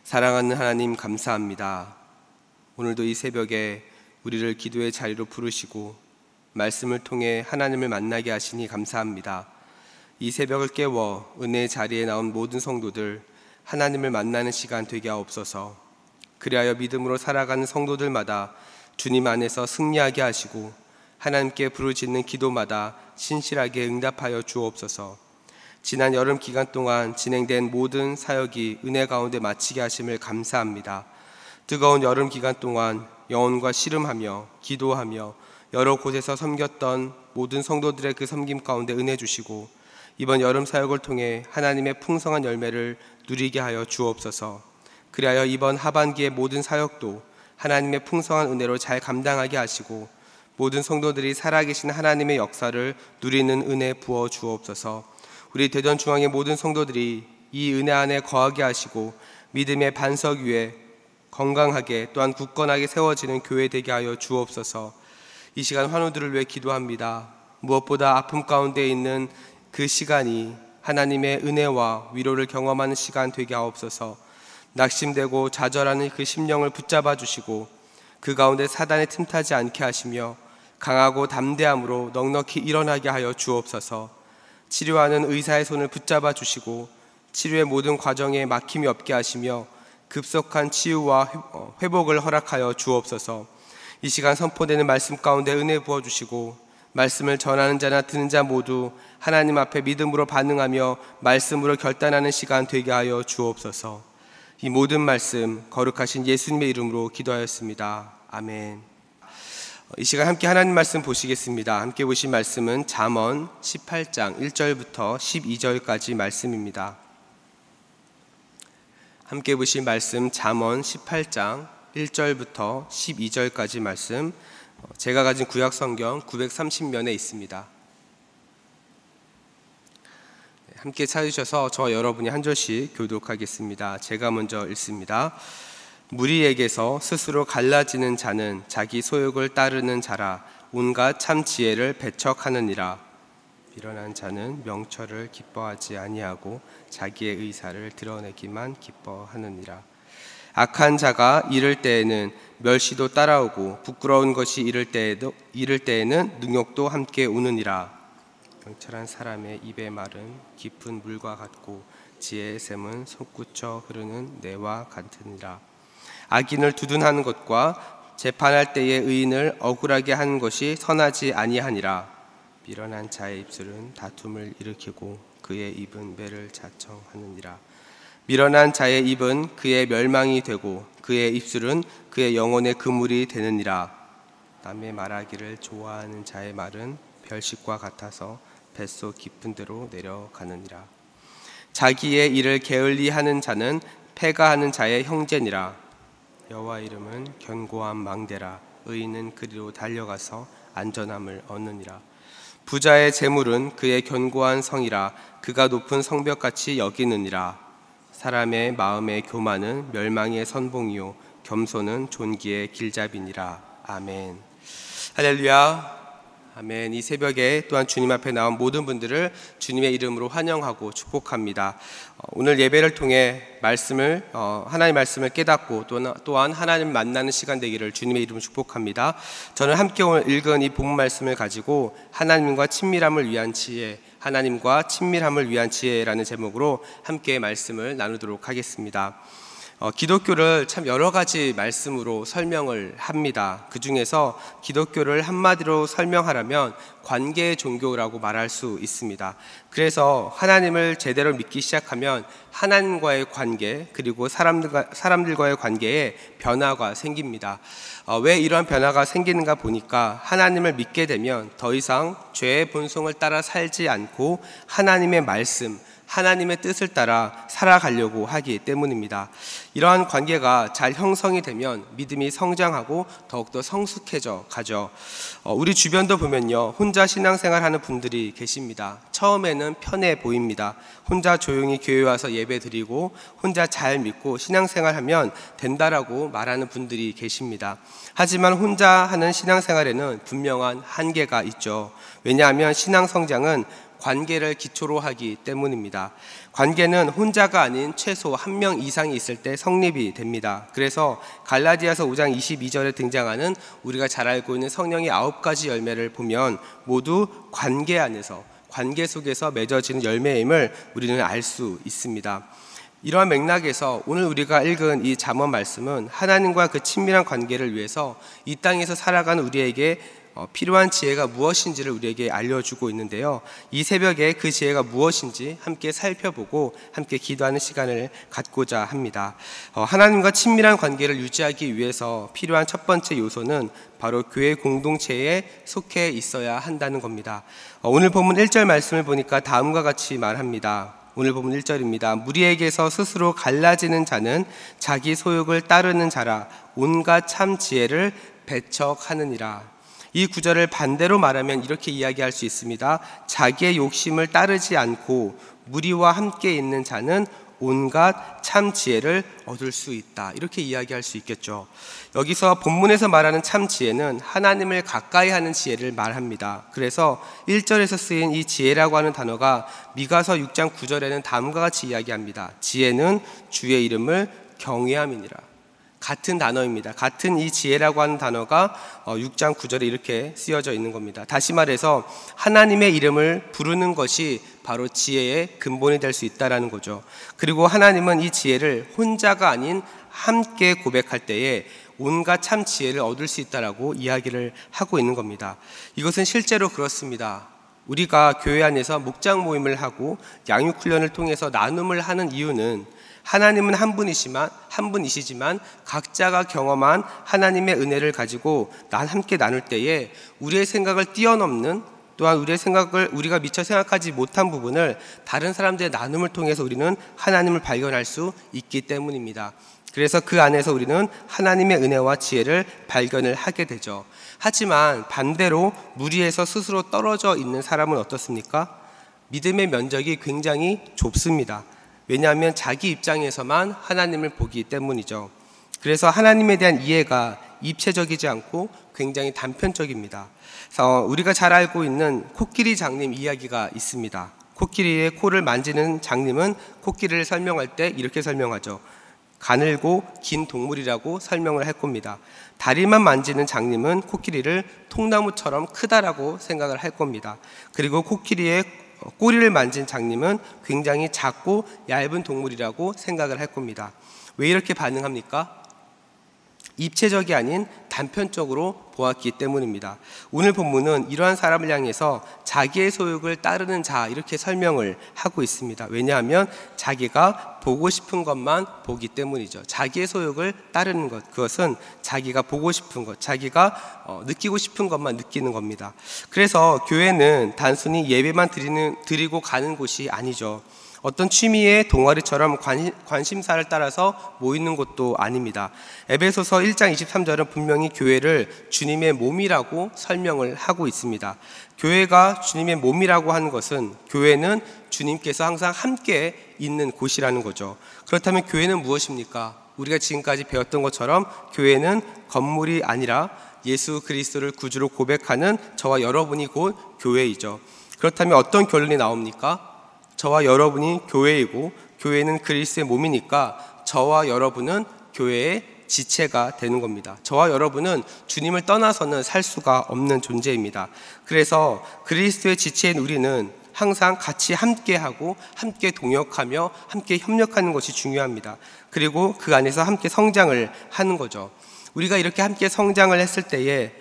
사랑하는 하나님 감사합니다. 오늘도 이 새벽에 우리를 기도의 자리로 부르시고 말씀을 통해 하나님을 만나게 하시니 감사합니다. 이 새벽을 깨워 은혜의 자리에 나온 모든 성도들 하나님을 만나는 시간 되게 하옵소서. 그리하여 믿음으로 살아가는 성도들마다 주님 안에서 승리하게 하시고 하나님께 부르짖는 기도마다 신실하게 응답하여 주옵소서. 지난 여름 기간 동안 진행된 모든 사역이 은혜 가운데 마치게 하심을 감사합니다. 뜨거운 여름 기간 동안 영혼과 씨름하며 기도하며 여러 곳에서 섬겼던 모든 성도들의 그 섬김 가운데 은혜 주시고 이번 여름 사역을 통해 하나님의 풍성한 열매를 누리게 하여 주옵소서. 그리하여 이번 하반기의 모든 사역도 하나님의 풍성한 은혜로 잘 감당하게 하시고 모든 성도들이 살아계신 하나님의 역사를 누리는 은혜 부어 주옵소서. 우리 대전중앙의 모든 성도들이 이 은혜 안에 거하게 하시고 믿음의 반석 위에 건강하게 또한 굳건하게 세워지는 교회 되게 하여 주옵소서. 이 시간 환우들을 위해 기도합니다. 무엇보다 아픔 가운데 있는 그 시간이 하나님의 은혜와 위로를 경험하는 시간 되게 하옵소서. 낙심되고 좌절하는 그 심령을 붙잡아 주시고 그 가운데 사단에 틈타지 않게 하시며 강하고 담대함으로 넉넉히 일어나게 하여 주옵소서. 치료하는 의사의 손을 붙잡아 주시고 치료의 모든 과정에 막힘이 없게 하시며 급속한 치유와 회복을 허락하여 주옵소서. 이 시간 선포되는 말씀 가운데 은혜 부어주시고 말씀을 전하는 자나 듣는 자 모두 하나님 앞에 믿음으로 반응하며 말씀으로 결단하는 시간 되게 하여 주옵소서. 이 모든 말씀 거룩하신 예수님의 이름으로 기도하였습니다. 아멘. 이 시간 함께 하나님 말씀 보시겠습니다. 함께 보신 말씀은 잠언 18장 1절부터 12절까지 말씀입니다. 함께 보신 말씀 잠언 18장 1절부터 12절까지 말씀, 제가 가진 구약 성경 930면에 있습니다. 함께 찾으셔서 저와 여러분이 한 절씩 교독하겠습니다. 제가 먼저 읽습니다. 무리에게서 스스로 갈라지는 자는 자기 소욕을 따르는 자라. 온갖 참 지혜를 배척하느니라. 미련한 자는 명철을 기뻐하지 아니하고 자기의 의사를 드러내기만 기뻐하느니라. 악한 자가 이를 때에는 멸시도 따라오고 부끄러운 것이 이를 때에는 능욕도 함께 오느니라. 명철한 사람의 입의 말은 깊은 물과 같고 지혜의 샘은 솟구쳐 흐르는 내와 같으니라. 악인을 두둔하는 것과 재판할 때의 의인을 억울하게 하는 것이 선하지 아니하니라. 미련한 자의 입술은 다툼을 일으키고 그의 입은 매를 자청하느니라. 미련한 자의 입은 그의 멸망이 되고 그의 입술은 그의 영혼의 그물이 되느니라. 남의 말하기를 좋아하는 자의 말은 별식과 같아서 뱃속 깊은 데로 내려가느니라. 자기의 일을 게을리하는 자는 패가하는 자의 형제니라. 여호와 이름은 견고한 망대라. 의인은 그리로 달려가서 안전함을 얻느니라. 부자의 재물은 그의 견고한 성이라. 그가 높은 성벽같이 여기느니라. 사람의 마음의 교만은 멸망의 선봉이요 겸손은 존귀의 길잡이니라. 아멘. 할렐루야. 아멘. 이 새벽에 또한 주님 앞에 나온 모든 분들을 주님의 이름으로 환영하고 축복합니다. 오늘 예배를 통해 하나님의 말씀을 깨닫고 또한 하나님 만나는 시간 되기를 주님의 이름으로 축복합니다. 저는 함께 오늘 읽은 이 본문 말씀을 가지고 하나님과 친밀함을 위한 지혜라는 제목으로 함께 말씀을 나누도록 하겠습니다. 기독교를 참 여러 가지 말씀으로 설명을 합니다. 그 중에서 기독교를 한마디로 설명하라면 관계의 종교라고 말할 수 있습니다. 그래서 하나님을 제대로 믿기 시작하면 하나님과의 관계 그리고 사람들과의 관계에 변화가 생깁니다. 왜 이러한 변화가 생기는가 보니까 하나님을 믿게 되면 더 이상 죄의 본성을 따라 살지 않고 하나님의 말씀, 하나님의 뜻을 따라 살아가려고 하기 때문입니다. 이러한 관계가 잘 형성이 되면 믿음이 성장하고 더욱더 성숙해져 가죠. 우리 주변도 보면요, 혼자 신앙생활하는 분들이 계십니다. 처음에는 편해 보입니다. 혼자 조용히 교회 와서 예배 드리고 혼자 잘 믿고 신앙생활하면 된다라고 말하는 분들이 계십니다. 하지만 혼자 하는 신앙생활에는 분명한 한계가 있죠. 왜냐하면 신앙 성장은 관계를 기초로 하기 때문입니다. 관계는 혼자가 아닌 최소 한 명 이상이 있을 때 성립이 됩니다. 그래서 갈라디아서 5장 22절에 등장하는 우리가 잘 알고 있는 성령의 9가지 열매를 보면 모두 관계 안에서, 관계 속에서 맺어지는 열매임을 우리는 알 수 있습니다. 이러한 맥락에서 오늘 우리가 읽은 이 잠언 말씀은 하나님과 그 친밀한 관계를 위해서 이 땅에서 살아가는 우리에게 필요한 지혜가 무엇인지를 우리에게 알려주고 있는데요. 이 새벽에 그 지혜가 무엇인지 함께 살펴보고 함께 기도하는 시간을 갖고자 합니다. 하나님과 친밀한 관계를 유지하기 위해서 필요한 첫 번째 요소는 바로 교회 공동체에 속해 있어야 한다는 겁니다. 오늘 본문 1절 말씀을 보니까 다음과 같이 말합니다. 오늘 본문 1절입니다. 무리에게서 스스로 갈라지는 자는 자기 소욕을 따르는 자라 온갖 참 지혜를 배척하느니라. 이 구절을 반대로 말하면 이렇게 이야기할 수 있습니다. 자기의 욕심을 따르지 않고 무리와 함께 있는 자는 온갖 참 지혜를 얻을 수 있다. 이렇게 이야기할 수 있겠죠. 여기서 본문에서 말하는 참 지혜는 하나님을 가까이 하는 지혜를 말합니다. 그래서 1절에서 쓰인 이 지혜라고 하는 단어가 미가서 6장 9절에는 다음과 같이 이야기합니다. 지혜는 주의 이름을 경외함이니라. 같은 단어입니다. 같은 이 지혜라고 하는 단어가 6장 9절에 이렇게 쓰여져 있는 겁니다. 다시 말해서 하나님의 이름을 부르는 것이 바로 지혜의 근본이 될 수 있다는 거죠. 그리고 하나님은 이 지혜를 혼자가 아닌 함께 고백할 때에 온갖 참 지혜를 얻을 수 있다라고 이야기를 하고 있는 겁니다. 이것은 실제로 그렇습니다. 우리가 교회 안에서 목장 모임을 하고 양육 훈련을 통해서 나눔을 하는 이유는 하나님은 한 분이시지만 각자가 경험한 하나님의 은혜를 가지고 함께 나눌 때에 우리의 생각을 뛰어넘는, 또한 우리가 미처 생각하지 못한 부분을 다른 반대의 나눔을 통해서 우리는 하나님을 발견할 수 있기 때문입니다. 그래서 그 안에서 우리는 하나님의 은혜와 지혜를 발견을 하게 되죠. 하지만 반대로 무리에서 스스로 떨어져 있는 사람은 어떻습니까? 믿음의 면적이 굉장히 좁습니다. 왜냐하면 자기 입장에서만 하나님을 보기 때문이죠. 그래서 하나님에 대한 이해가 입체적이지 않고 굉장히 단편적입니다. 그래서 우리가 잘 알고 있는 코끼리 장님 이야기가 있습니다. 코끼리의 코를 만지는 장님은 코끼리를 설명할 때 이렇게 설명하죠. 가늘고 긴 동물이라고 설명을 할 겁니다. 다리만 만지는 장님은 코끼리를 통나무처럼 크다라고 생각을 할 겁니다. 그리고 코끼리의 꼬리를 만진 장님은 굉장히 작고 얇은 동물이라고 생각을 할 겁니다. 왜 이렇게 반응합니까? 입체적이 아닌 단편적으로 보았기 때문입니다. 오늘 본문은 이러한 사람을 향해서 자기의 소욕을 따르는 자 이렇게 설명을 하고 있습니다. 왜냐하면 자기가 보고 싶은 것만 보기 때문이죠. 자기의 소욕을 따르는 것, 그것은 자기가 보고 싶은 것, 자기가 느끼고 싶은 것만 느끼는 겁니다. 그래서 교회는 단순히 예배만 드리고 가는 곳이 아니죠. 어떤 취미의 동아리처럼 관심사를 따라서 모이는 것도 아닙니다. 에베소서 1장 23절은 분명히 교회를 주님의 몸이라고 설명을 하고 있습니다. 교회가 주님의 몸이라고 하는 것은 교회는 주님께서 항상 함께 있는 곳이라는 거죠. 그렇다면 교회는 무엇입니까? 우리가 지금까지 배웠던 것처럼 교회는 건물이 아니라 예수 그리스도를 구주로 고백하는 저와 여러분이 곧 교회이죠. 그렇다면 어떤 결론이 나옵니까? 저와 여러분이 교회이고 교회는 그리스도의 몸이니까 저와 여러분은 교회의 지체가 되는 겁니다. 저와 여러분은 주님을 떠나서는 살 수가 없는 존재입니다. 그래서 그리스도의 지체인 우리는 항상 같이 함께하고 함께 동역하며 함께 협력하는 것이 중요합니다. 그리고 그 안에서 함께 성장을 하는 거죠. 우리가 이렇게 함께 성장을 했을 때에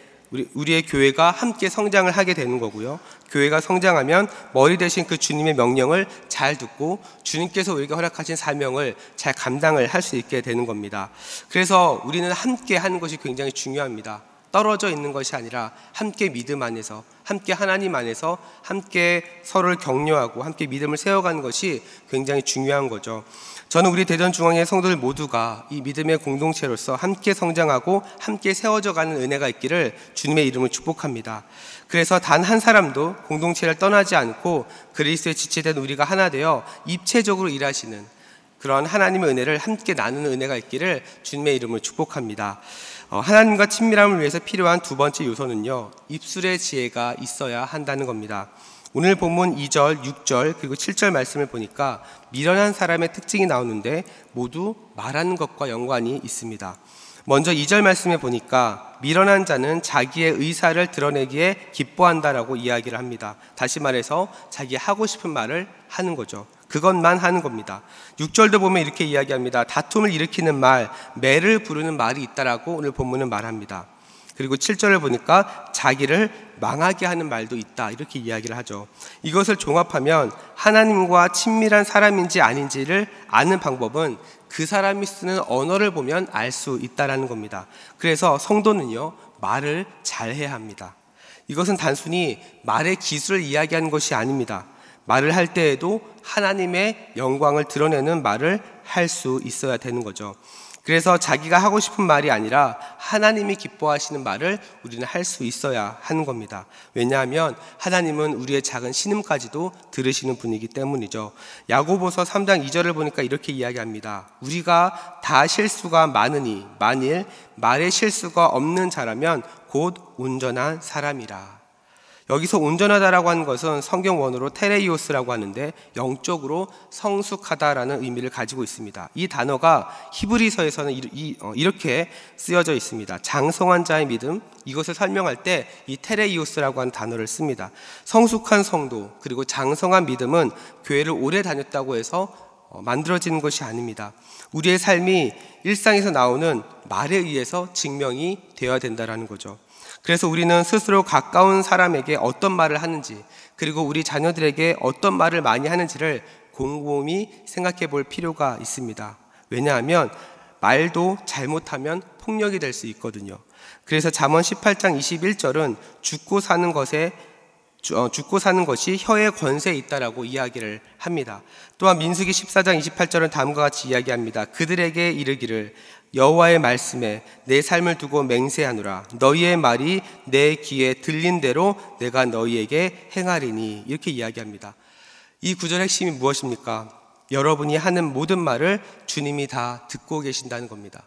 우리의 교회가 함께 성장을 하게 되는 거고요. 교회가 성장하면 머리 대신 그 주님의 명령을 잘 듣고 주님께서 우리에게 허락하신 사명을 잘 감당을 할 수 있게 되는 겁니다. 그래서 우리는 함께 하는 것이 굉장히 중요합니다. 떨어져 있는 것이 아니라 함께 믿음 안에서, 함께 하나님 안에서 함께 서로를 격려하고 함께 믿음을 세워가는 것이 굉장히 중요한 거죠. 저는 우리 대전중앙의 성도들 모두가 이 믿음의 공동체로서 함께 성장하고 함께 세워져가는 은혜가 있기를 주님의 이름으로 축복합니다. 그래서 단 한 사람도 공동체를 떠나지 않고 그리스도의 지체된 우리가 하나 되어 입체적으로 일하시는 그런 하나님의 은혜를 함께 나누는 은혜가 있기를 주님의 이름으로 축복합니다. 하나님과 친밀함을 위해서 필요한 두 번째 요소는요, 입술의 지혜가 있어야 한다는 겁니다. 오늘 본문 2절, 6절 그리고 7절 말씀을 보니까 미련한 사람의 특징이 나오는데 모두 말하는 것과 연관이 있습니다. 먼저 2절 말씀에 보니까 미련한 자는 자기의 의사를 드러내기에 기뻐한다라고 이야기를 합니다. 다시 말해서 자기 하고 싶은 말을 하는 거죠. 그것만 하는 겁니다. 6절도 보면 이렇게 이야기합니다. 다툼을 일으키는 말, 매를 부르는 말이 있다라고 오늘 본문은 말합니다. 그리고 7절을 보니까 자기를 망하게 하는 말도 있다, 이렇게 이야기를 하죠. 이것을 종합하면 하나님과 친밀한 사람인지 아닌지를 아는 방법은 그 사람이 쓰는 언어를 보면 알 수 있다라는 겁니다. 그래서 성도는요, 말을 잘해야 합니다. 이것은 단순히 말의 기술을 이야기하는 것이 아닙니다. 말을 할 때에도 하나님의 영광을 드러내는 말을 할 수 있어야 되는 거죠. 그래서 자기가 하고 싶은 말이 아니라 하나님이 기뻐하시는 말을 우리는 할 수 있어야 하는 겁니다. 왜냐하면 하나님은 우리의 작은 신음까지도 들으시는 분이기 때문이죠. 야고보서 3장 2절을 보니까 이렇게 이야기합니다. 우리가 다 실수가 많으니 만일 말에 실수가 없는 자라면 곧 온전한 사람이라. 여기서 온전하다라고 하는 것은 성경 원어로 테레이오스라고 하는데 영적으로 성숙하다라는 의미를 가지고 있습니다. 이 단어가 히브리서에서는 이렇게 쓰여져 있습니다. 장성한 자의 믿음, 이것을 설명할 때 이 테레이오스라고 하는 단어를 씁니다. 성숙한 성도 그리고 장성한 믿음은 교회를 오래 다녔다고 해서 만들어지는 것이 아닙니다. 우리의 삶이 일상에서 나오는 말에 의해서 증명이 되어야 된다는 거죠. 그래서 우리는 스스로 가까운 사람에게 어떤 말을 하는지, 그리고 우리 자녀들에게 어떤 말을 많이 하는지를 곰곰이 생각해 볼 필요가 있습니다. 왜냐하면 말도 잘못하면 폭력이 될 수 있거든요. 그래서 잠언 18장 21절은 죽고 사는 것이 혀의 권세에 있다라고 이야기를 합니다. 또한 민수기 14장 28절은 다음과 같이 이야기합니다. 그들에게 이르기를 여호와의 말씀에 내 삶을 두고 맹세하노라. 너희의 말이 내 귀에 들린 대로 내가 너희에게 행하리니. 이렇게 이야기합니다. 이 구절의 핵심이 무엇입니까? 여러분이 하는 모든 말을 주님이 다 듣고 계신다는 겁니다.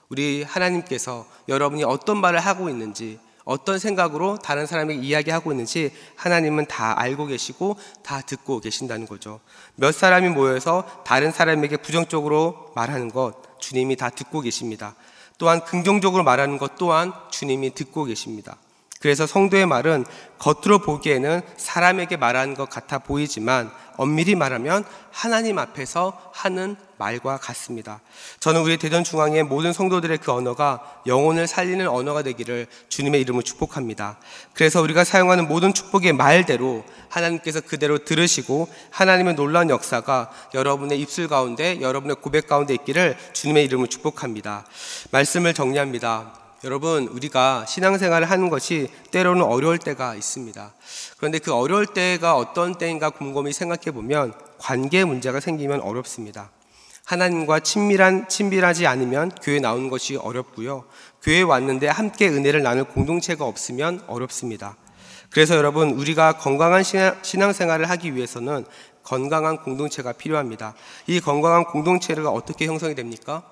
우리 하나님께서 여러분이 어떤 말을 하고 있는지, 어떤 생각으로 다른 사람에게 이야기하고 있는지 하나님은 다 알고 계시고 다 듣고 계신다는 거죠. 몇 사람이 모여서 다른 사람에게 부정적으로 말하는 것 주님이 다 듣고 계십니다. 또한 긍정적으로 말하는 것 또한 주님이 듣고 계십니다. 그래서 성도의 말은 겉으로 보기에는 사람에게 말하는 것 같아 보이지만 엄밀히 말하면 하나님 앞에서 하는 말과 같습니다. 저는 우리 대전중앙의 모든 성도들의 그 언어가 영혼을 살리는 언어가 되기를 주님의 이름으로 축복합니다. 그래서 우리가 사용하는 모든 축복의 말대로 하나님께서 그대로 들으시고 하나님의 놀라운 역사가 여러분의 입술 가운데, 여러분의 고백 가운데 있기를 주님의 이름으로 축복합니다. 말씀을 정리합니다. 여러분, 우리가 신앙생활을 하는 것이 때로는 어려울 때가 있습니다. 그런데 그 어려울 때가 어떤 때인가 곰곰이 생각해 보면 관계 문제가 생기면 어렵습니다. 하나님과 친밀하지 않으면 교회 나오는 것이 어렵고요. 교회에 왔는데 함께 은혜를 나눌 공동체가 없으면 어렵습니다. 그래서 여러분, 우리가 건강한 신앙생활을 하기 위해서는 건강한 공동체가 필요합니다. 이 건강한 공동체가 어떻게 형성이 됩니까?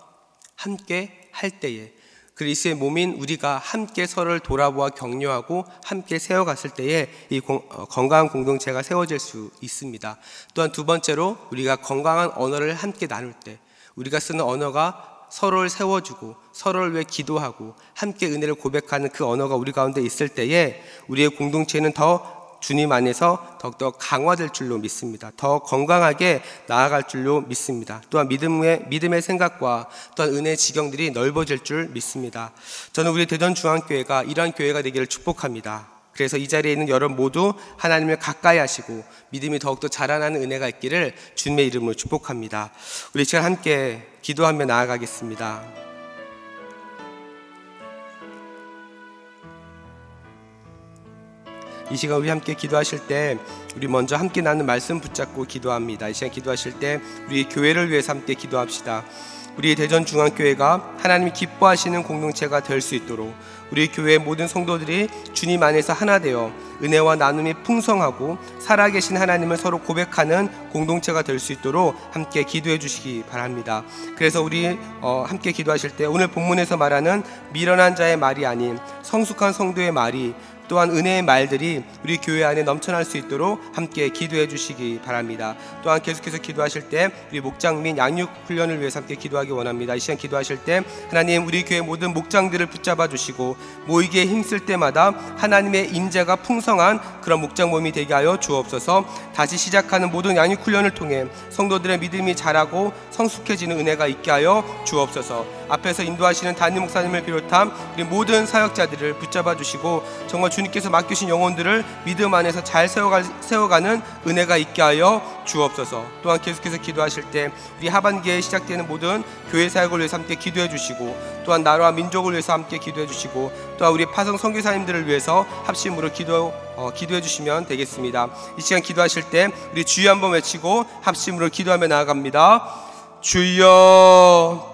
함께 할 때에, 그리스도의 몸인 우리가 함께 서로를 돌아보아 격려하고 함께 세워갔을 때에 이 건강한 공동체가 세워질 수 있습니다. 또한 두 번째로, 우리가 건강한 언어를 함께 나눌 때, 우리가 쓰는 언어가 서로를 세워주고 서로를 위해 기도하고 함께 은혜를 고백하는 그 언어가 우리 가운데 있을 때에 우리의 공동체는 더 주님 안에서 더욱더 강화될 줄로 믿습니다. 더 건강하게 나아갈 줄로 믿습니다. 또한 믿음의 생각과 또한 은혜의 지경들이 넓어질 줄 믿습니다. 저는 우리 대전중앙교회가 이러한 교회가 되기를 축복합니다. 그래서 이 자리에 있는 여러분 모두 하나님을 가까이 하시고 믿음이 더욱더 자라나는 은혜가 있기를 주님의 이름으로 축복합니다. 우리 시간 함께 기도하며 나아가겠습니다. 이 시간 우리 함께 기도하실 때 우리 먼저 함께 나눈 말씀 붙잡고 기도합니다. 이 시간 기도하실 때 우리 교회를 위해서 함께 기도합시다. 우리 대전중앙교회가 하나님이 기뻐하시는 공동체가 될 수 있도록 우리 교회의 모든 성도들이 주님 안에서 하나 되어 은혜와 나눔이 풍성하고 살아계신 하나님을 서로 고백하는 공동체가 될 수 있도록 함께 기도해 주시기 바랍니다. 그래서 우리 함께 기도하실 때 오늘 본문에서 말하는 미련한 자의 말이 아닌 성숙한 성도의 말이 또한 은혜의 말들이 우리 교회 안에 넘쳐날 수 있도록 함께 기도해 주시기 바랍니다. 또한 계속해서 기도하실 때 우리 목장 및 양육 훈련을 위해서 함께 기도하기 원합니다. 이 시간 기도하실 때 하나님, 우리 교회 모든 목장들을 붙잡아 주시고 모이기에 힘쓸 때마다 하나님의 임재가 풍성한 그런 목장 모임이 되게 하여 주옵소서. 다시 시작하는 모든 양육 훈련을 통해 성도들의 믿음이 자라고 성숙해지는 은혜가 있게 하여 주옵소서. 앞에서 인도하시는 담임 목사님을 비롯한 우리 모든 사역자들을 붙잡아 주시고 정말 주님께서 맡기신 영혼들을 믿음 안에서 잘 세워가는 은혜가 있게 하여 주옵소서. 또한 계속해서 기도하실 때 우리 하반기에 시작되는 모든 교회 사역을 위해서 함께 기도해 주시고, 또한 나라와 민족을 위해서 함께 기도해 주시고, 또한 우리 파송 선교사님들을 위해서 합심으로 기도해 주시면 되겠습니다. 이 시간 기도하실 때 우리 주여 한번 외치고 합심으로 기도하며 나아갑니다. 주여.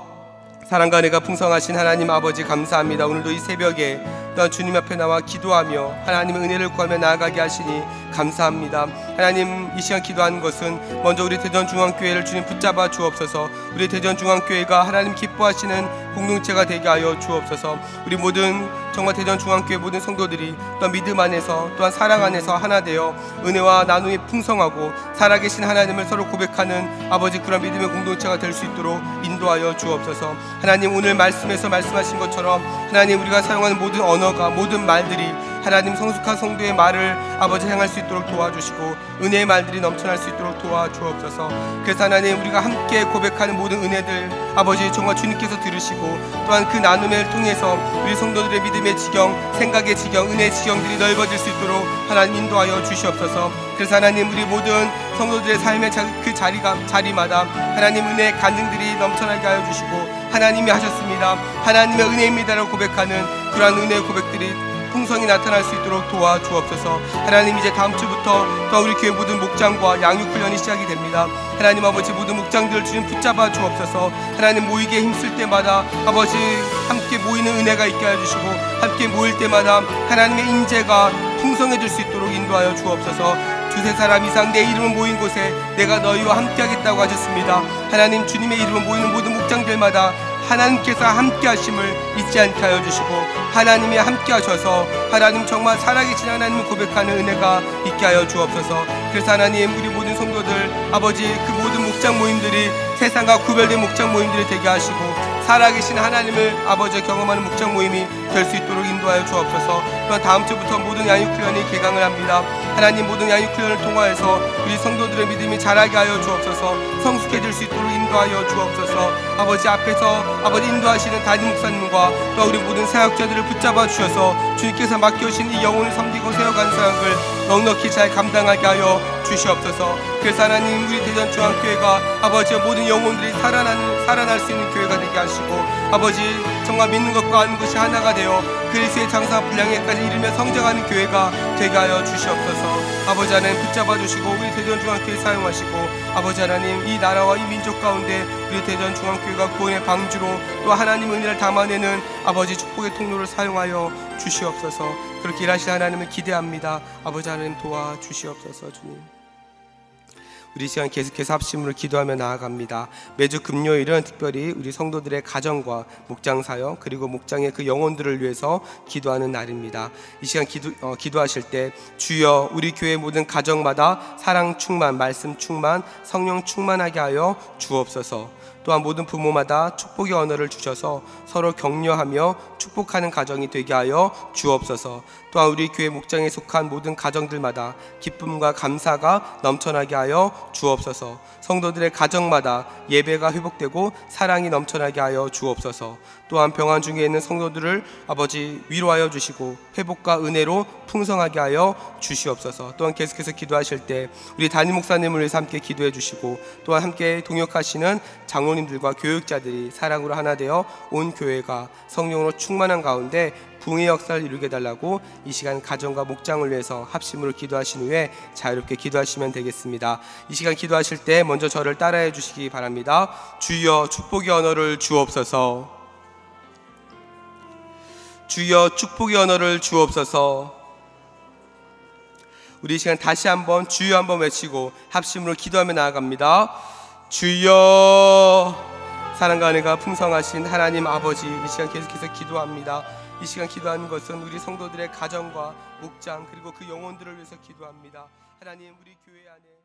사랑과 은혜가 풍성하신 하나님 아버지, 감사합니다. 오늘도 이 새벽에 또한 주님 앞에 나와 기도하며 하나님의 은혜를 구하며 나아가게 하시니 감사합니다. 하나님, 이 시간 기도하는 것은 먼저 우리 대전중앙교회를 주님 붙잡아 주옵소서. 우리 대전중앙교회가 하나님 기뻐하시는 공동체가 되게 하여 주옵소서. 우리 모든 정말 대전중앙교회 모든 성도들이 또한 믿음 안에서 또한 사랑 안에서 하나 되어 은혜와 나눔이 풍성하고 살아계신 하나님을 서로 고백하는 아버지, 그런 믿음의 공동체가 될 수 있도록 인도하여 주옵소서. 하나님, 오늘 말씀에서 말씀하신 것처럼 하나님, 우리가 사용하는 모든 언어가, 모든 말들이 하나님 성숙한 성도의 말을 아버지 향할 수 있도록 도와주시고 은혜의 말들이 넘쳐날 수 있도록 도와주옵소서. 그래서 하나님, 우리가 함께 고백하는 모든 은혜들 아버지 정말 주님께서 들으시고 또한 그 나눔을 통해서 우리 성도들의 믿음의 지경, 생각의 지경, 은혜의 지경들이 넓어질 수 있도록 하나님 인도하여 주시옵소서. 그래서 하나님, 우리 모든 성도들의 삶의 그 자리마다 하나님 은혜의 간증들이 넘쳐나게 하여 주시고 하나님이 하셨습니다, 하나님의 은혜입니다라고 고백하는 그러한 은혜의 고백들이 풍성히 나타날 수 있도록 도와주옵소서. 하나님, 이제 다음 주부터 또 우리 교회 모든 목장과 양육훈련이 시작이 됩니다. 하나님 아버지, 모든 목장들을 주님 붙잡아 주옵소서. 하나님, 모이기에 힘쓸 때마다 아버지 함께 모이는 은혜가 있게 해주시고 함께 모일 때마다 하나님의 인재가 풍성해질 수 있도록 인도하여 주옵소서. 두세 사람 이상 내 이름을 모인 곳에 내가 너희와 함께 하겠다고 하셨습니다. 하나님, 주님의 이름을 모이는 모든 목장들마다 하나님께서 함께 하심을 잊지 않게 하여 주시고 하나님이 함께 하셔서 하나님 정말 살아계신 하나님을 고백하는 은혜가 있게 하여 주옵소서. 그래서 하나님, 우리 모든 성도들 아버지, 그 모든 목장 모임들이 세상과 구별된 목장 모임들이 되게 하시고 살아계신 하나님을 아버지 경험하는 목장 모임이 될 수 있도록 인도하여 주옵소서. 또한 다음 주부터 모든 양육훈련이 개강을 합니다. 하나님, 모든 양육훈련을 통하여서 우리 성도들의 믿음이 자라게 하여 주옵소서. 성숙해질 수 있도록 인도하여 주옵소서. 아버지, 앞에서 아버지 인도하시는 담임 목사님과 또 우리 모든 사역자들을 붙잡아 주셔서 주님께서 맡겨주신 이 영혼을 섬기고 세워가는 사역을 넉넉히 잘 감당하게 하여 주시옵소서. 그래서 하나님, 우리 대전중앙교회가 아버지 모든 영혼들이 살아날 수 있는 교회가 되게 하시고 아버지 정말 믿는 것과 아는 것이 하나가 되어 그리스도의 장사 분량에까지 이르며 성장하는 교회가 되게 하여 주시옵소서. 아버지 하나님, 붙잡아 주시고 우리 대전중앙교회 사용하시고 아버지 하나님, 이 나라와 이 민족 가운데 우리 대전중앙교회가 구원의 방주로 또 하나님의 은혜를 담아내는 아버지 축복의 통로를 사용하여 주시옵소서. 그렇게 일하실 하나님을 기대합니다. 아버지 하나님, 도와주시옵소서. 주님, 우리 시간 계속해서 합심으로 기도하며 나아갑니다. 매주 금요일은 특별히 우리 성도들의 가정과 목장 사역 그리고 목장의 그 영혼들을 위해서 기도하는 날입니다. 이 시간 기도하실 때 주여, 우리 교회 모든 가정마다 사랑 충만, 말씀 충만, 성령 충만하게 하여 주옵소서. 또한 모든 부모마다 축복의 언어를 주셔서 서로 격려하며 축복하는 가정이 되게 하여 주옵소서. 또한 우리 교회 목장에 속한 모든 가정들마다 기쁨과 감사가 넘쳐나게 하여 주옵소서. 성도들의 가정마다 예배가 회복되고 사랑이 넘쳐나게 하여 주옵소서. 또한 병환 중에 있는 성도들을 아버지 위로하여 주시고 회복과 은혜로 풍성하게 하여 주시옵소서. 또한 계속해서 기도하실 때 우리 담임 목사님을 위해서 함께 기도해 주시고 또한 함께 동역하시는 장로님들과 교육자들이 사랑으로 하나 되어 온 교회가 성령으로 충만한 가운데 부흥의 역사를 이루게 달라고 이 시간 가정과 목장을 위해서 합심으로 기도하신 후에 자유롭게 기도하시면 되겠습니다. 이 시간 기도하실 때 먼저 저를 따라해 주시기 바랍니다. 주여, 축복의 언어를 주옵소서. 주여, 축복의 언어를 주옵소서. 우리 이 시간 다시 한번 주여 한번 외치고 합심으로 기도하며 나아갑니다. 주여. 사랑과 은혜가 풍성하신 하나님 아버지, 이 시간 계속해서 기도합니다. 이 시간 기도하는 것은 우리 성도들의 가정과 목장 그리고 그 영혼들을 위해서 기도합니다. 하나님, 우리 교회 안에